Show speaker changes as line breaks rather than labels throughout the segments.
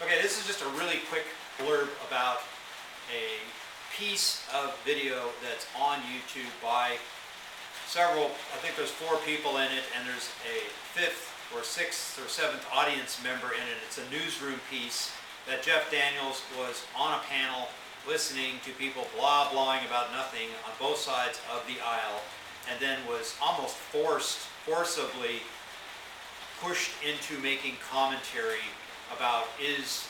Okay, this is just a really quick blurb about a piece of video that's on YouTube by several, I think there's 4 people in it, and there's a 5th or 6th or 7th audience member in it. It's a newsroom piece that Jeff Daniels was on a panel listening to people blah-blahing about nothing on both sides of the aisle, and then was almost forcibly pushed into making commentary about, is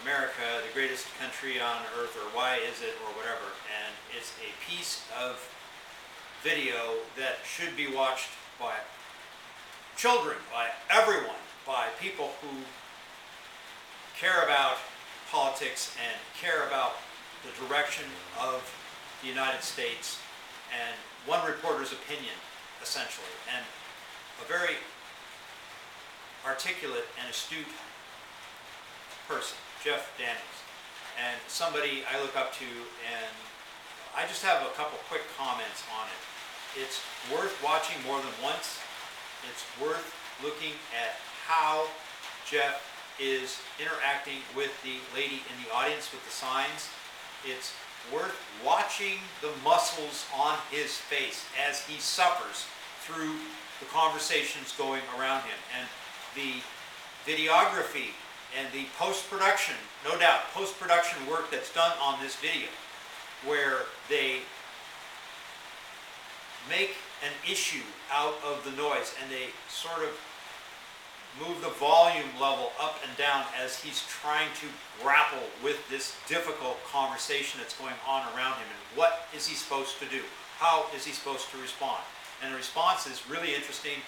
America the greatest country on earth, or why is it, or whatever. And it's a piece of video that should be watched by children, by everyone, by people who care about politics and care about the direction of the United States and one reporter's opinion, essentially. And a very articulate and astute person, Jeff Daniels, and somebody I look up to, and I just have a couple quick comments on it. It's worth watching more than once. It's worth looking at how Jeff is interacting with the lady in the audience with the signs. It's worth watching the muscles on his face as he suffers through the conversations going around him. And the videography and the post-production, no doubt, post-production work that's done on this video, where they make an issue out of the noise and they sort of move the volume level up and down as he's trying to grapple with this difficult conversation that's going on around him. And what is he supposed to do? How is he supposed to respond? And the response is really interesting,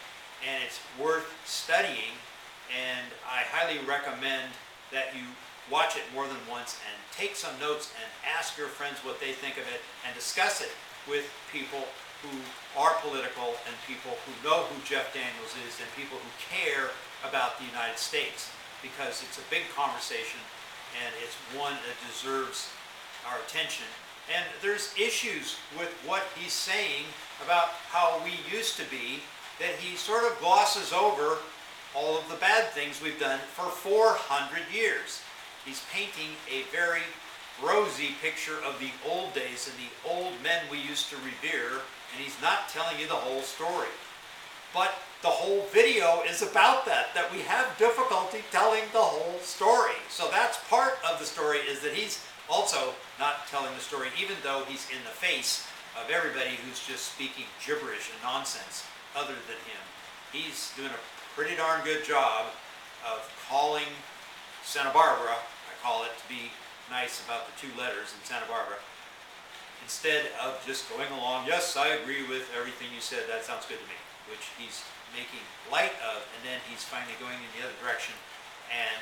and it's worth studying. And I highly recommend that you watch it more than once and take some notes and ask your friends what they think of it and discuss it with people who are political and people who know who Jeff Daniels is and people who care about the United States, because it's a big conversation and it's one that deserves our attention. And there's issues with what he's saying about how we used to be that he sort of glosses over all of the bad things we've done for 400 years. He's painting a very rosy picture of the old days and the old men we used to revere, and he's not telling you the whole story. But the whole video is about that we have difficulty telling the whole story. So that's part of the story, is that he's also not telling the story, even though he's in the face of everybody who's just speaking gibberish and nonsense other than him. He's doing a pretty darn good job of calling Santa Barbara, I call it to be nice about the 2 letters in Santa Barbara, instead of just going along, yes, I agree with everything you said, that sounds good to me, which he's making light of, and then he's finally going in the other direction and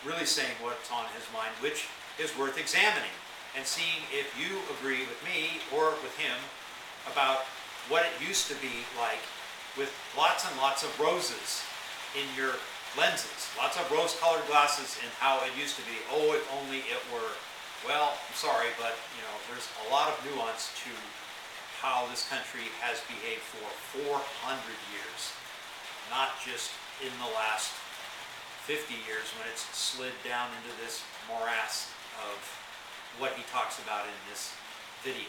really saying what's on his mind, which is worth examining and seeing if you agree with me or with him about what it used to be like with lots and lots of roses in your lenses, lots of rose-colored glasses, and how it used to be. Oh, if only it were. Well, I'm sorry, but there's a lot of nuance to how this country has behaved for 400 years, not just in the last 50 years when it's slid down into this morass of what he talks about in this video.